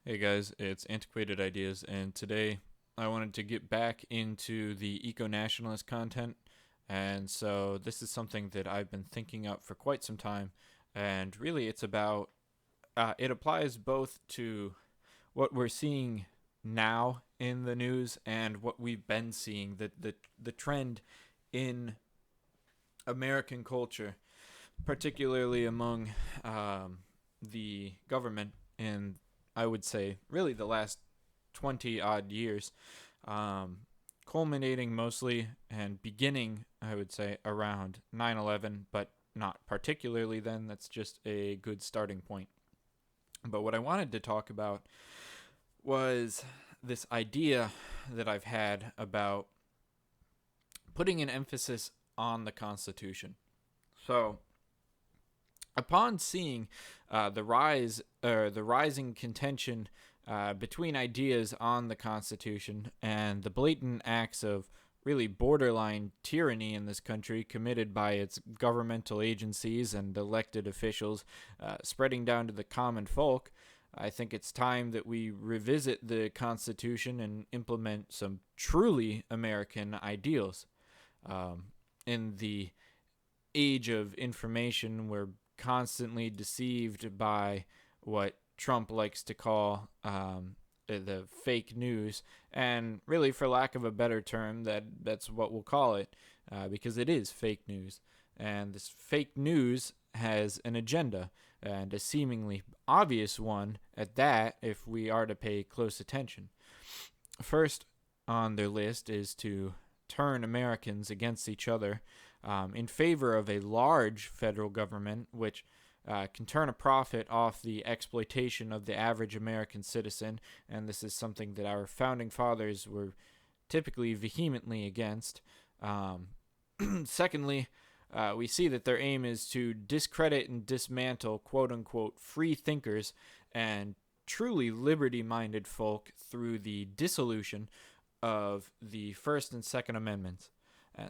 Hey guys, it's Antiquated Ideas, and today I wanted to get back into the eco-nationalist content. And so this is something that I've been thinking up for quite some time, and really it's about it applies both to what we're seeing now in the news and what we've been seeing, the trend in American culture, particularly among the government, and I would say really the last 20 odd years, um, culminating mostly and beginning, I would say, around 9/11, but not particularly then. That's just a good starting point. But what I wanted to talk about was this idea that I've had about putting an emphasis on the Constitution. So, upon seeing the rising contention between ideas on the Constitution and the blatant acts of really borderline tyranny in this country committed by its governmental agencies and elected officials, spreading down to the common folk, I think it's time that we revisit the Constitution and implement some truly American ideals. Um, in the age of information, we're constantly deceived by what Trump likes to call the fake news, and really, for lack of a better term, that's what we'll call it, because it is fake news, and this fake news has an agenda, and a seemingly obvious one at that, if we are to pay close attention. First on their list is to turn Americans against each other in favor of a large federal government, which can turn a profit off the exploitation of the average American citizen. And this is something that our founding fathers were typically vehemently against. Secondly, we see that their aim is to discredit and dismantle quote unquote free thinkers and truly liberty minded folk through the dissolution of the First and Second Amendments.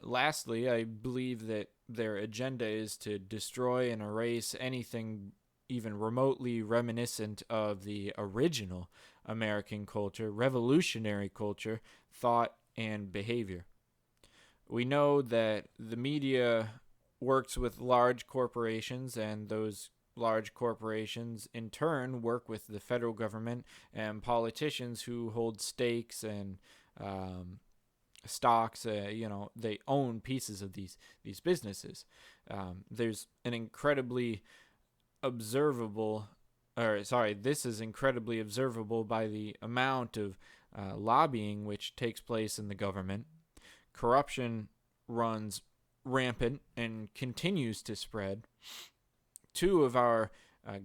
Lastly, I believe that their agenda is to destroy and erase anything even remotely reminiscent of the original American culture, revolutionary culture, thought, and behavior. We know that the media works with large corporations, and those large corporations in turn work with the federal government and politicians who hold stakes and stocks. They own pieces of these businesses. There's an incredibly observable, or sorry, this is incredibly observable by the amount of lobbying which takes place in the government. Corruption runs rampant and continues to spread. Two of our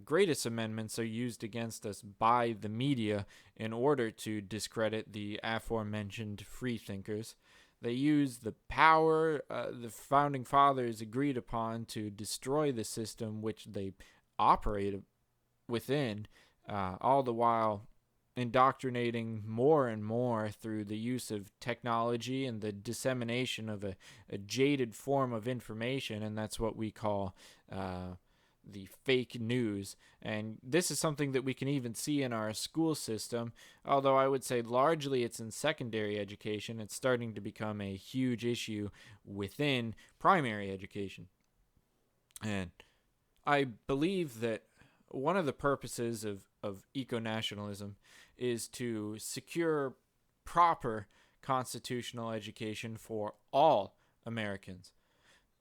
greatest amendments are used against us by the media in order to discredit the aforementioned freethinkers. They use the power the founding fathers agreed upon to destroy the system which they operate within, all the while indoctrinating more and more through the use of technology and the dissemination of a jaded form of information, and that's what we call the fake news. And this is something that we can even see in our school system, although I would say largely it's in secondary education. It's starting to become a huge issue within primary education. And I believe that one of the purposes of eco-nationalism is to secure proper constitutional education for all Americans.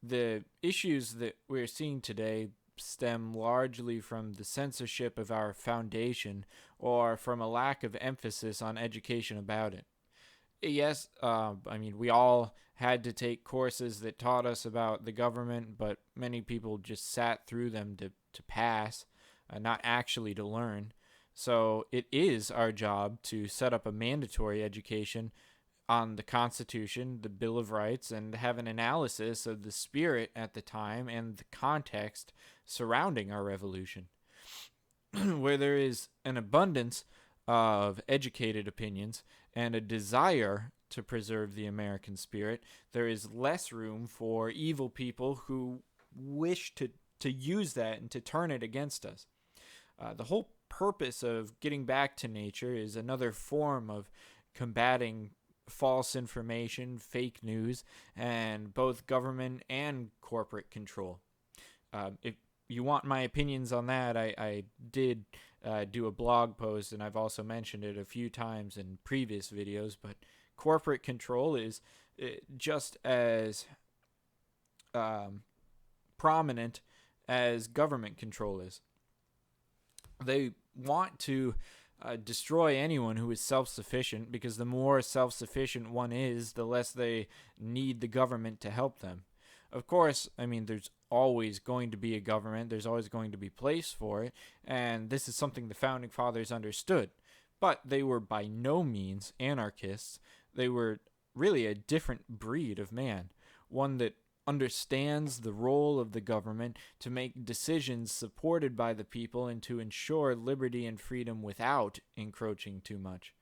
The issues that we're seeing today stem largely from the censorship of our foundation or from a lack of emphasis on education about it. Yes, we all had to take courses that taught us about the government, but many people just sat through them to pass, not actually to learn. So it is our job to set up a mandatory education on the Constitution, the Bill of Rights, and have an analysis of the spirit at the time and the context surrounding our revolution. Where there is an abundance of educated opinions and a desire to preserve the American spirit, there is less room for evil people who wish to use that and to turn it against us. The whole purpose of getting back to nature is another form of combating false information, fake news, and both government and corporate control. If you want my opinions on that, I did do a blog post, and I've also mentioned it a few times in previous videos, but corporate control is just as prominent as government control is. They want to destroy anyone who is self-sufficient, because the more self-sufficient one is, the less they need the government to help them. Of course, I mean, there's always going to be a government, there's always going to be place for it, and this is something the Founding Fathers understood. But they were by no means anarchists. They were really a different breed of man, one that understands the role of the government to make decisions supported by the people and to ensure liberty and freedom without encroaching too much.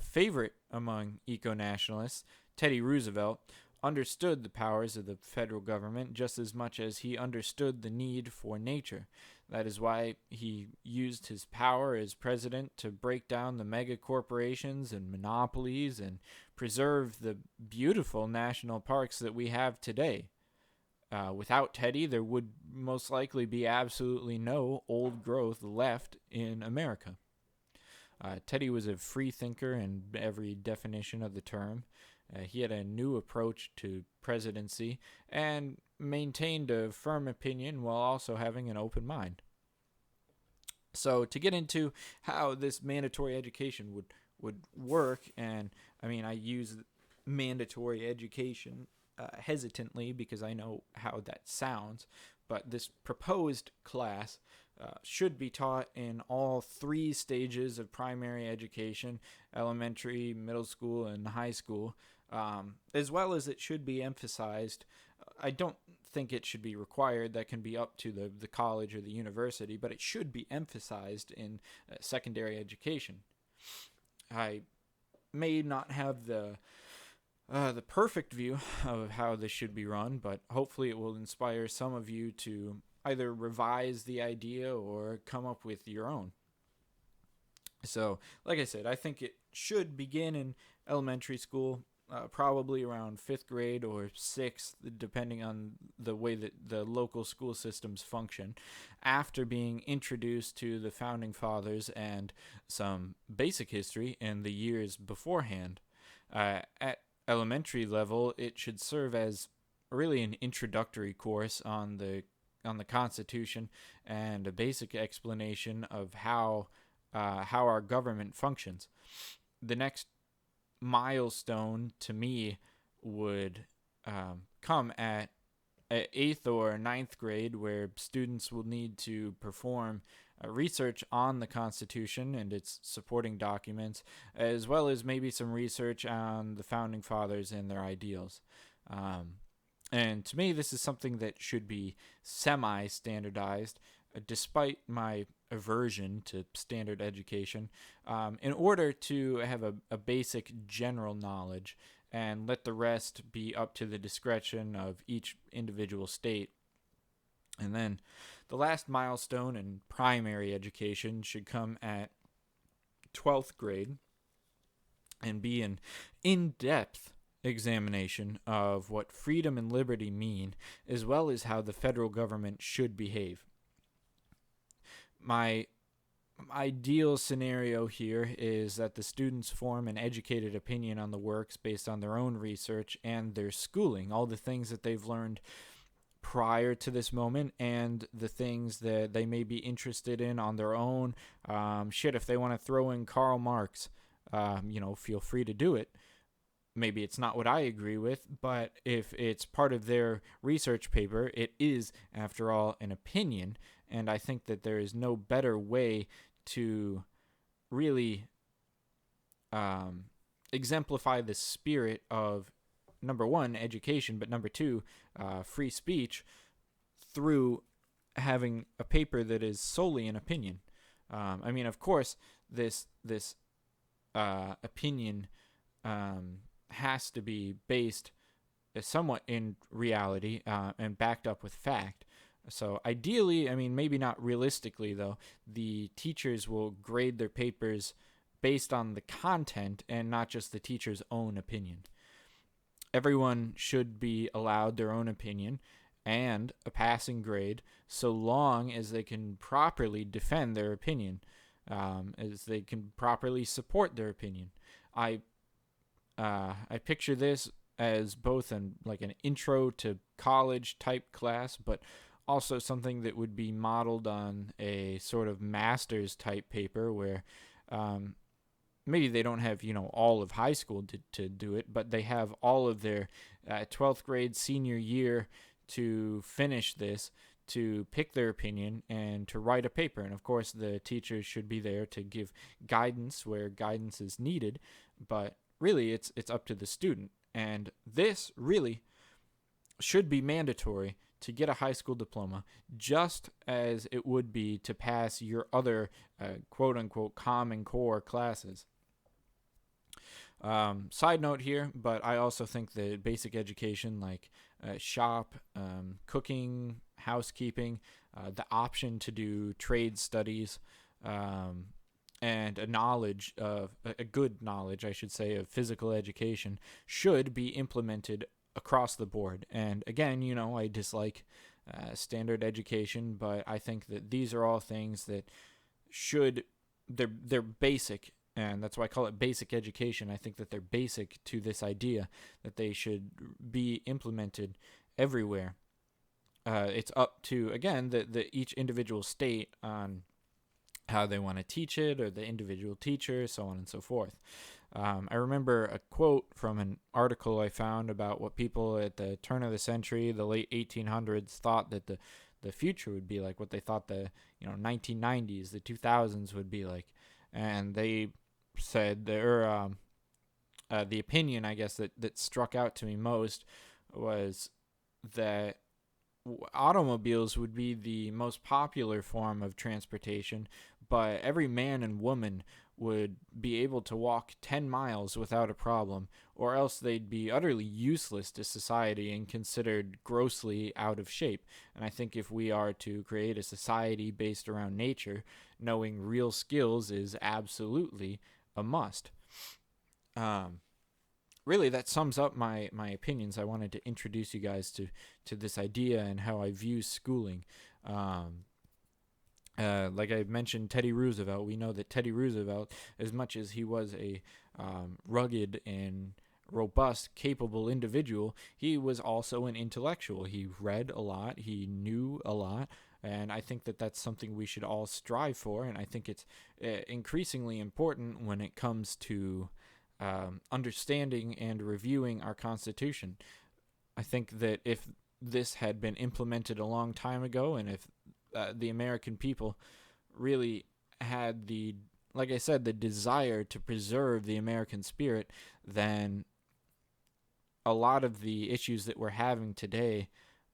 Favorite among eco-nationalists, Teddy Roosevelt, understood the powers of the federal government just as much as he understood the need for nature. That is why he used his power as president to break down the mega corporations and monopolies and preserve the beautiful national parks that we have today. Without Teddy, there would most likely be absolutely no old growth left in America. Teddy was a free thinker in every definition of the term. He had a new approach to presidency and maintained a firm opinion while also having an open mind. So to get into how this mandatory education would work, and I mean, I use mandatory education hesitantly because I know how that sounds, but this proposed class should be taught in all 3 stages of primary education: elementary, middle school, and high school. As well as it should be emphasized. I don't think it should be required. That can be up to the college or the university, but it should be emphasized in secondary education. I may not have the perfect view of how this should be run, but hopefully it will inspire some of you to either revise the idea or come up with your own. So, like I said, I think it should begin in elementary school. Probably around 5th grade or 6th, depending on the way that the local school systems function, after being introduced to the Founding Fathers and some basic history in the years beforehand. At elementary level, it should serve as really an introductory course on the Constitution and a basic explanation of how our government functions. The next milestone to me would come at 8th or 9th grade, where students will need to perform research on the Constitution and its supporting documents, as well as maybe some research on the Founding Fathers and their ideals. And to me, this is something that should be semi-standardized, despite my aversion to standard education, in order to have a basic general knowledge and let the rest be up to the discretion of each individual state. And then the last milestone in primary education should come at 12th grade and be an in-depth examination of what freedom and liberty mean, as well as how the federal government should behave. My ideal scenario here is that the students form an educated opinion on the works based on their own research and their schooling, all the things that they've learned prior to this moment and the things that they may be interested in on their own. If they want to throw in Karl Marx, feel free to do it. Maybe it's not what I agree with, but if it's part of their research paper, it is, after all, an opinion. And I think that there is no better way to really exemplify the spirit of, number one, education, but number two, free speech, through having a paper that is solely an opinion. Of course, this opinion has to be based somewhat in reality and backed up with fact. So ideally, I mean, maybe not realistically though, the teachers will grade their papers based on the content and not just the teacher's own opinion. Everyone should be allowed their own opinion and a passing grade so long as they can properly defend their opinion, as they can properly support their opinion. I I picture this as both an intro to college type class, but also something that would be modeled on a sort of master's type paper where um, maybe they don't have all of high school to do it, but they have all of their 12th grade senior year to finish this, to pick their opinion and to write a paper. And of course the teachers should be there to give guidance where guidance is needed, but really it's up to the student. And this really should be mandatory to get a high school diploma, just as it would be to pass your other quote unquote common core classes. Side note here, but I also think that basic education like shop, cooking, housekeeping, the option to do trade studies, um, and a good knowledge, I should say, of physical education should be implemented across the board. And again, I dislike standard education, but I think that these are all things that they're basic, and that's why I call it basic education. I think that they're basic to this idea that they should be implemented everywhere. It's up to, again, the each individual state on how they want to teach it, or the individual teacher, so on and so forth. I remember a quote from an article I found about what people at the turn of the century, the late 1800s, thought that the future would be like, what they thought the 1990s, the 2000s would be like. And they said the opinion, I guess, that struck out to me most was that automobiles would be the most popular form of transportation, but every man and woman would be able to walk 10 miles without a problem, or else they'd be utterly useless to society and considered grossly out of shape. And I think if we are to create a society based around nature, knowing real skills is absolutely a must. Really, that sums up my opinions. I wanted to introduce you guys to this idea and how I view schooling. Like I mentioned, Teddy Roosevelt. We know that Teddy Roosevelt, as much as he was a rugged and robust, capable individual, he was also an intellectual. He read a lot. He knew a lot. And I think that that's something we should all strive for. And I think it's increasingly important when it comes to understanding and reviewing our Constitution. I think that if this had been implemented a long time ago, and if the American people really had like I said, the desire to preserve the American spirit, then a lot of the issues that we're having today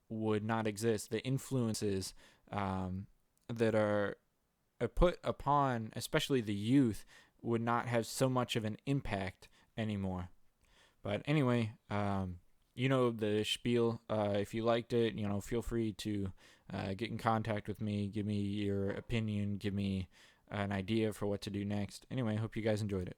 would not exist. The influences that are put upon, especially the youth, would not have so much of an impact anymore. But anyway, the spiel. If you liked it, feel free to get in contact with me. Give me your opinion. Give me an idea for what to do next. Anyway, I hope you guys enjoyed it.